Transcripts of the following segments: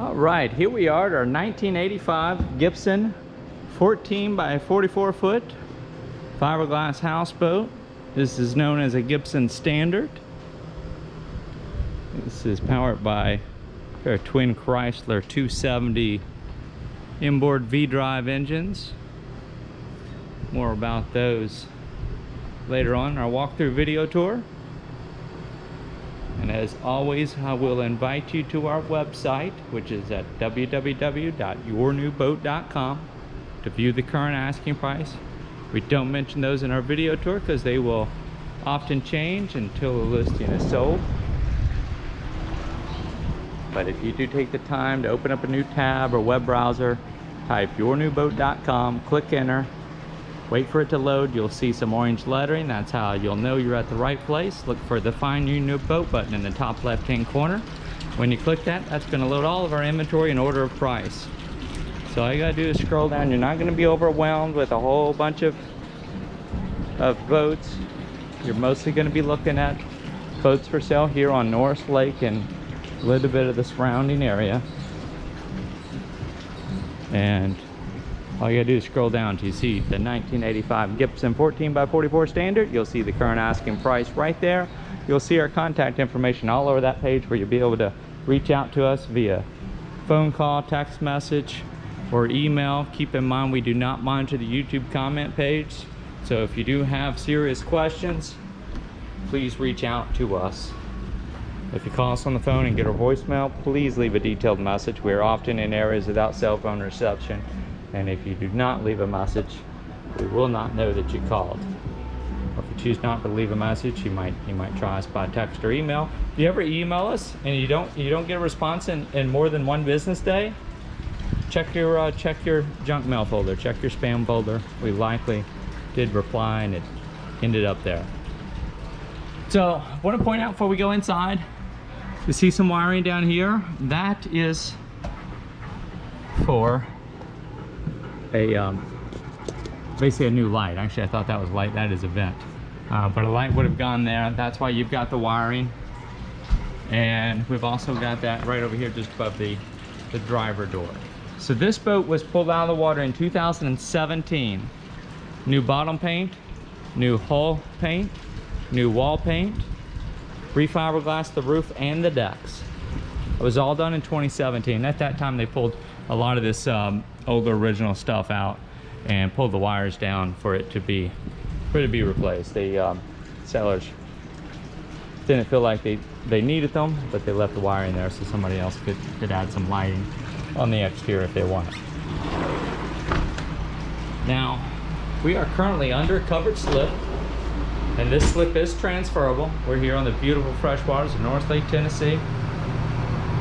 All right, here we are at our 1985 Gibson 14 by 44 foot fiberglass houseboat. This is known as a Gibson Standard. This is powered by a Twin Chrysler 270 Inboard V-Drive engines. More about those later on in our walkthrough video tour. And as always, I will invite you to our website, which is at www.yournewboat.com, to view the current asking price. We don't mention those in our video tour because they will often change until the listing is sold. But if you do take the time to open up a new tab or web browser, type yournewboat.com, click enter, wait for it to load. You'll see some orange lettering. That's how you'll know you're at the right place. Look for the Find Your New Boat button in the top left hand corner. When you click that, that's going to load all of our inventory in order of price. So all you got to do is scroll down. You're not going to be overwhelmed with a whole bunch of boats. You're mostly going to be looking at boats for sale here on Norris Lake and a little bit of the surrounding area. And all you gotta do is scroll down till you see the 1985 Gibson 14 by 44 Standard. You'll see the current asking price right there. You'll see our contact information all over that page where you'll be able to reach out to us via phone call, text message, or email. Keep in mind we do not monitor the YouTube comment page. So if you do have serious questions, please reach out to us. If you call us on the phone and get our voicemail, please leave a detailed message. We are often in areas without cell phone reception. And if you do not leave a message, we will not know that you called. Or if you choose not to leave a message, you might try us by text or email. If you ever email us and you don't get a response in more than one business day, check your junk mail folder, check your spam folder. We likely did reply and it ended up there. So I want to point out before we go inside, you see some wiring down here. That is for basically a new light. Actually, I thought that was light. That is a vent, but a light would have gone there. That's why you've got the wiring. And we've also got that right over here just above the driver door. So this boat was pulled out of the water in 2017. New bottom paint, new hull paint, new wall paint, refiberglass the roof and the decks. It was all done in 2017. At that time they pulled a lot of this older original stuff out and pulled the wires down for it to be replaced. The sellers didn't feel like they needed them, but they left the wire in there so somebody else could add some lighting on the exterior if they wanted. Now we are currently under a covered slip, and this slip is transferable. We're here on the beautiful fresh waters of North Lake, Tennessee.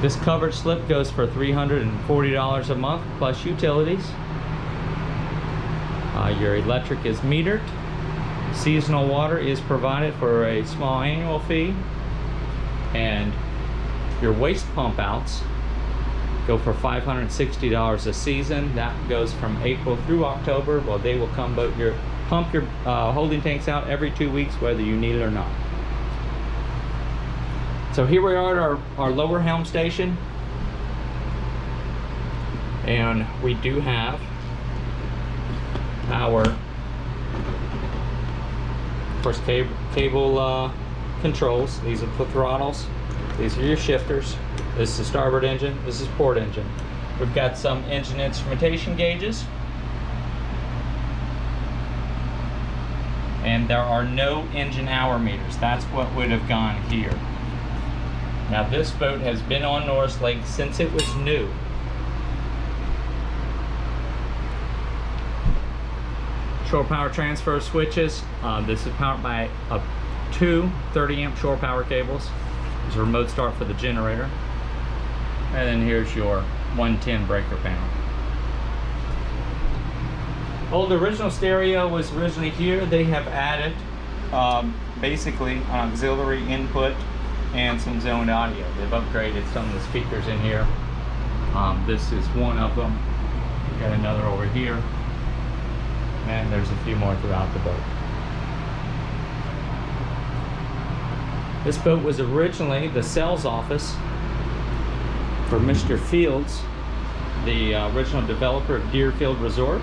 This covered slip goes for $340 a month plus utilities. Your electric is metered. Seasonal water is provided for a small annual fee. And your waste pump outs go for $560 a season. That goes from April through October. Well, they will pump your holding tanks out every 2 weeks, whether you need it or not. So here we are at our lower helm station, and we do have our, of course, cable controls. These are the throttles. These are your shifters. This is the starboard engine. This is port engine. We've got some engine instrumentation gauges, and there are no engine hour meters. That's what would have gone here. Now this boat has been on Norris Lake since it was new. Shore power transfer switches. This is powered by two 30 amp shore power cables. There's a remote start for the generator. And then here's your 110 breaker panel. Old original stereo was originally here. They have added basically an auxiliary input and some zoned audio. They've upgraded some of the speakers in here. This is one of them. We've got another over here, and there's a few more throughout the boat. This boat was originally the sales office for Mr. Fields, the original developer of Deerfield Resort.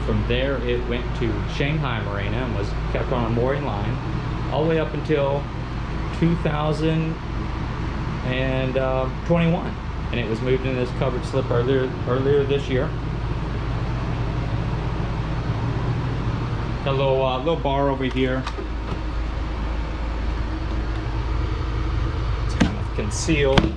From there it went to Shanghai Marina and was kept on a mooring line all the way up until 2021, and it was moved into this covered slip earlier this year. Got a little bar over here. It's kind of concealed.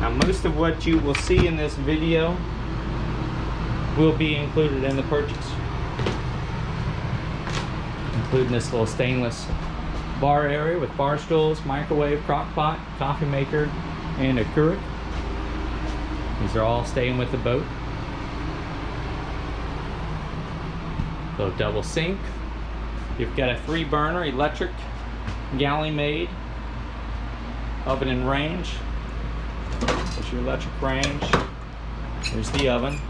Now, most of what you will see in this video will be included in the purchase, including this little stainless bar area with bar stools, microwave, crock pot, coffee maker, and a Keurig. These are all staying with the boat. Little double sink. You've got a 3-burner electric Galley Maid oven and range. There's your electric range. There's the oven.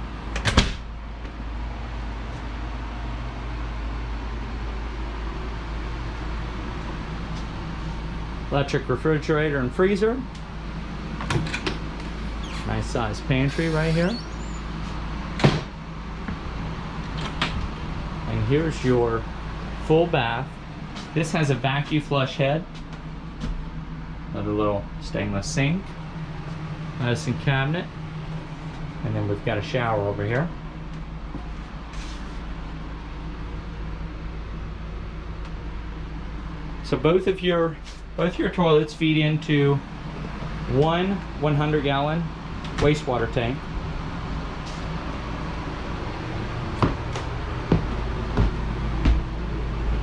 Electric refrigerator and freezer. Nice size pantry right here. And here's your full bath. This has a Vacuflush head. Another little stainless sink. Medicine cabinet. And then we've got a shower over here. So both your toilets feed into one 100-gallon wastewater tank.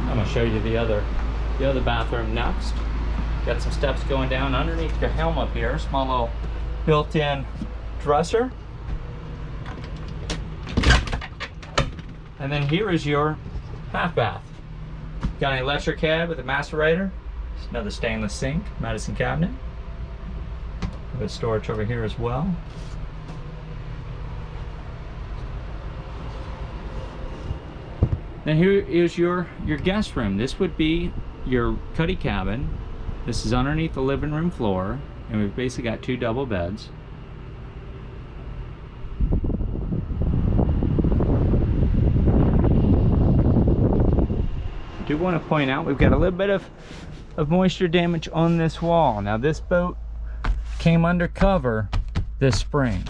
I'm going to show you the other bathroom next. Got some steps going down underneath your Helm up here. Small little built-in dresser. And then here is your half bath. Got an electric head with a macerator. Another stainless sink, medicine cabinet. A bit of storage over here as well. Then here is your guest room. This would be your Cuddy cabin. This is underneath the living room floor, and we've basically got 2 double beds. I do want to point out we've got a little bit of moisture damage on this wall. Now this boat came under cover this spring,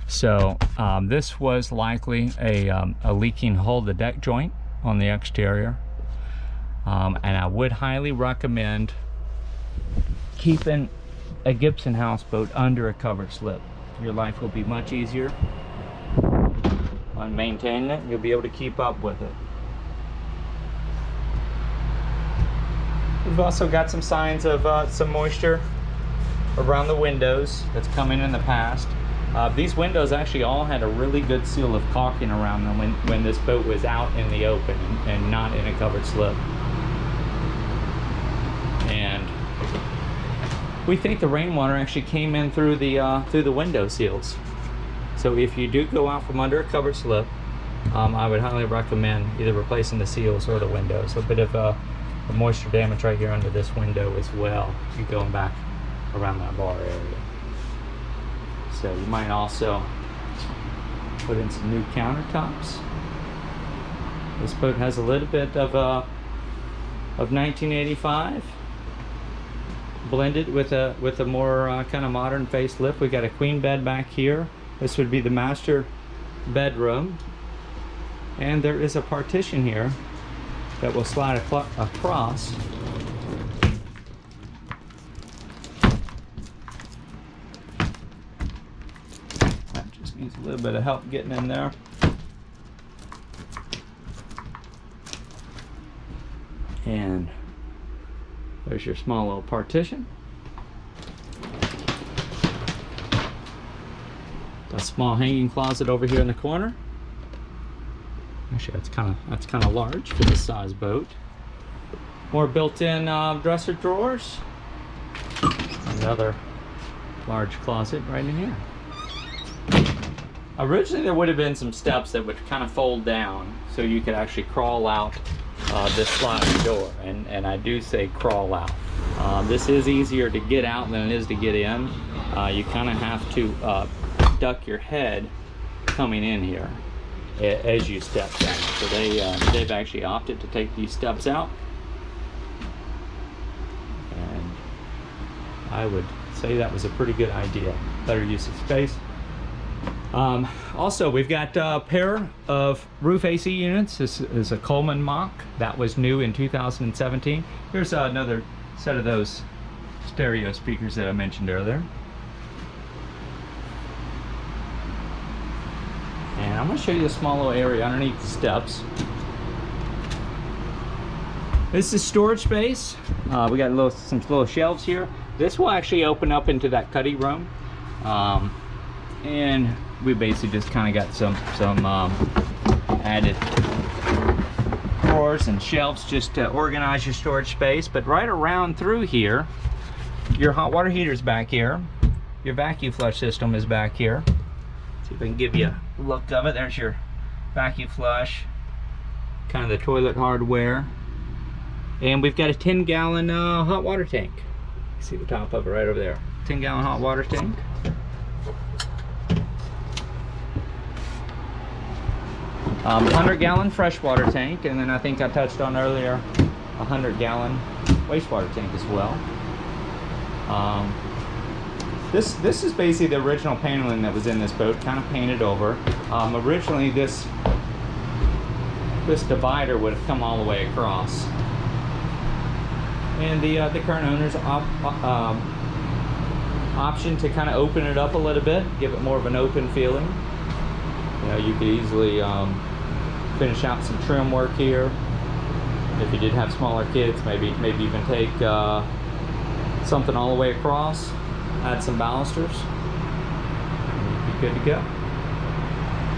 so this was likely a leaking hull, the deck joint on the exterior, and I would highly recommend keeping a Gibson houseboat under a covered slip. Your life will be much easier on maintaining it. You'll be able to keep up with it. We've also got some signs of some moisture around the windows that's come in the past. These windows actually all had a really good seal of caulking around them when this boat was out in the open and not in a covered slip. And we think the rainwater actually came in through the window seals. So if you do go out from under a covered slip, I would highly recommend either replacing the seals or the windows. A bit of moisture damage right here under this window as well. You're going back around that bar area. So you might also put in some new countertops. This boat has a little bit of 1985 blended with a more kind of modern facelift. We got a queen bed back here. This would be the master bedroom, and there is a partition here that will slide across. That just needs a little bit of help getting in there. And there's your small little partition. A small hanging closet over here in the corner. Actually, that's kind of large for this size boat. More built-in dresser drawers. Another large closet right in here. Originally, there would have been some steps that would kind of fold down, so you could actually crawl out this sliding door, and I do say crawl out. This is easier to get out than it is to get in. You kind of have to duck your head coming in here as you step down. So they've actually opted to take these steps out, and I would say that was a pretty good idea. Better use of space. Also, we've got a pair of roof AC units. This is a Coleman Mach that was new in 2017. Here's another set of those stereo speakers that I mentioned earlier. And I'm going to show you a small little area underneath the steps. This is storage space. We got some little shelves here. This will actually open up into that Cuddy room. And we basically just kind of got some added drawers and shelves just to organize your storage space. But right around through here, your hot water heater's back here. Your Vacuflush system is back here. See if I can give you a look of it. There's your Vacuflush, kind of the toilet hardware. And we've got a 10-gallon hot water tank. You see the top of it right over there. 10-gallon hot water tank. A 100-gallon freshwater tank, and then I think I touched on earlier a 100-gallon wastewater tank as well. This is basically the original paneling that was in this boat, kind of painted over. Originally, this divider would have come all the way across, and the current owner's option to kind of open it up a little bit, give it more of an open feeling. You know, you could easily finish out some trim work here. If you did have smaller kids, maybe even take something all the way across, add some balusters, and you'd be good to go.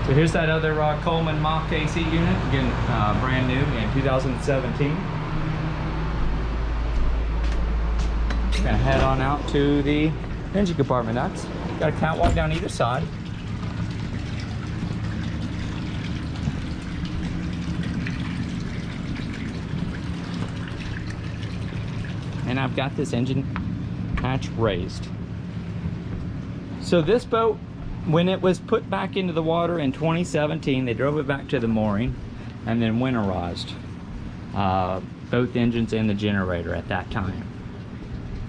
So here's that other Coleman Mach AC unit, again brand new in 2017. Gonna head on out to the engine compartment. That's got a catwalk down either side. And I've got this engine hatch raised. So this boat, when it was put back into the water in 2017, they drove it back to the mooring and then winterized both engines and the generator at that time.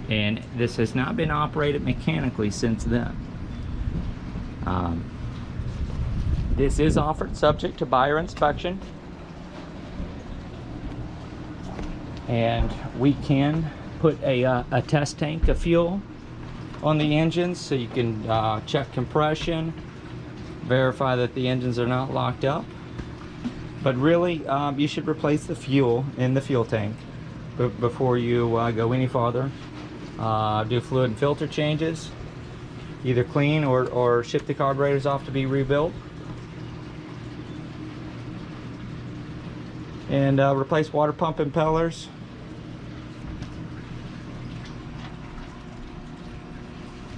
And this has not been operated mechanically since then. This is offered subject to buyer inspection, and we can put a test tank of fuel on the engines so you can check compression, verify that the engines are not locked up. But really, you should replace the fuel in the fuel tank before you go any farther. Do fluid and filter changes, either clean or ship the carburetors off to be rebuilt, and replace water pump impellers.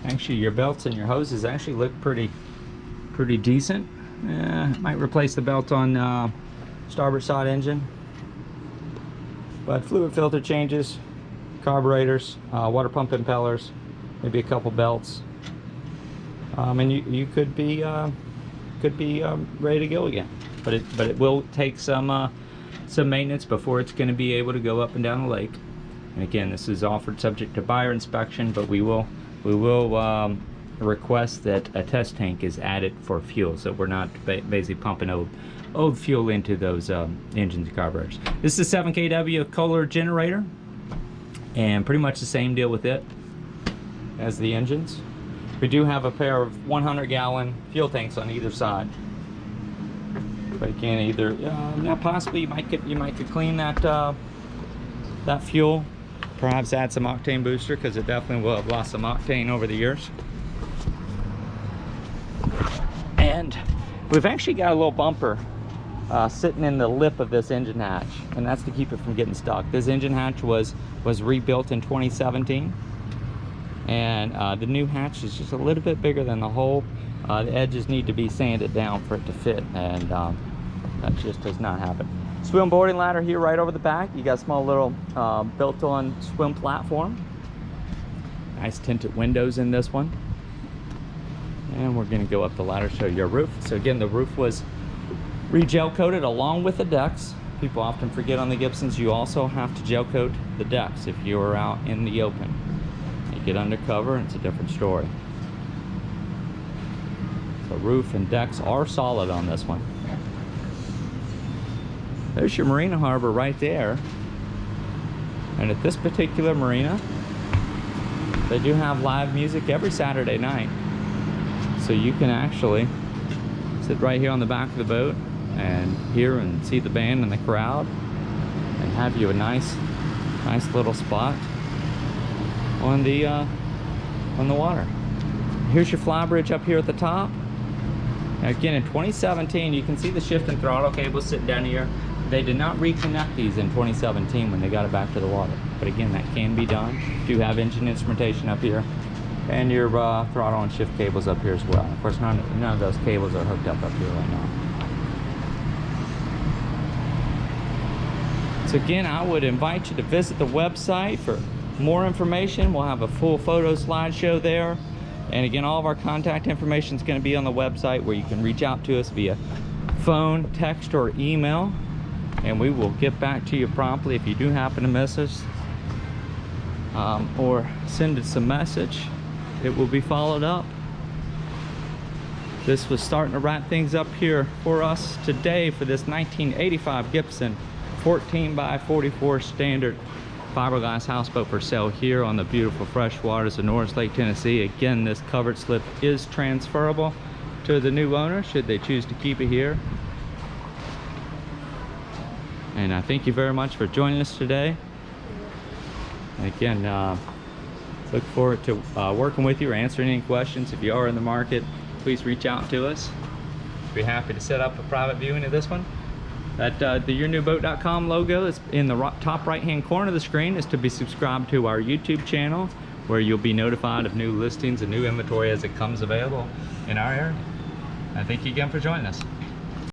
Actually, your belts and your hoses actually look pretty decent. Might replace the belt on starboard side engine, but fluid filter changes, carburetors, water pump impellers, maybe a couple belts, and you could be ready to go again. But it will take some maintenance before it's going to be able to go up and down the lake. And again, this is offered subject to buyer inspection, but we will request that a test tank is added for fuel, so we're not basically pumping old fuel into those engines and carburetors. This is a 7 kW Kohler Generator, and pretty much the same deal with it as the engines. We do have a pair of 100-gallon fuel tanks on either side, but again, either possibly you might could clean that fuel, perhaps add some octane booster, because it definitely will have lost some octane over the years. And we've actually got a little bumper sitting in the lip of this engine hatch, and that's to keep it from getting stuck. This engine hatch was rebuilt in 2017, and the new hatch is just a little bit bigger than the hole. The edges need to be sanded down for it to fit, and that just does not happen. Swim boarding ladder here right over the back. You got a small little built-on swim platform. Nice tinted windows in this one. And we're gonna go up the ladder, show you our roof. So again, the roof was re-gel coated along with the decks. People often forget on the Gibsons, you also have to gel coat the decks if you're out in the open. You get undercover and it's a different story. So roof and decks are solid on this one. There's your Marina harbor right there. And at this particular marina, they do have live music every Saturday night. So you can actually sit right here on the back of the boat and hear and see the band and the crowd and have you a nice little spot on the water. Here's your fly bridge up here at the top. Now again, in 2017, you can see the shift and throttle cables sitting down here. They did not reconnect these in 2017 when they got it back to the water. But again, that can be done. You do have engine instrumentation up here. And your throttle and shift cables up here as well. Of course, none of those cables are hooked up here right now. So again, I would invite you to visit the website for more information. We'll have a full photo slideshow there. And again, all of our contact information is going to be on the website where you can reach out to us via phone, text, or email. And we will get back to you promptly if you do happen to miss us. Or send us a message. It will be followed up. This was starting to wrap things up here for us today for this 1985 Gibson 14x44 standard fiberglass houseboat for sale here on the beautiful fresh waters of Norris Lake, Tennessee. Again, this covered slip is transferable to the new owner should they choose to keep it here. And I thank you very much for joining us today. And again, look forward to working with you or answering any questions. If you are in the market, please reach out to us. We'd be happy to set up a private viewing of this one. That the yournewboat.com logo is in the top right hand corner of the screen is to be subscribed to our YouTube channel, where you'll be notified of new listings and new inventory as it comes available in our area. And thank you again for joining us.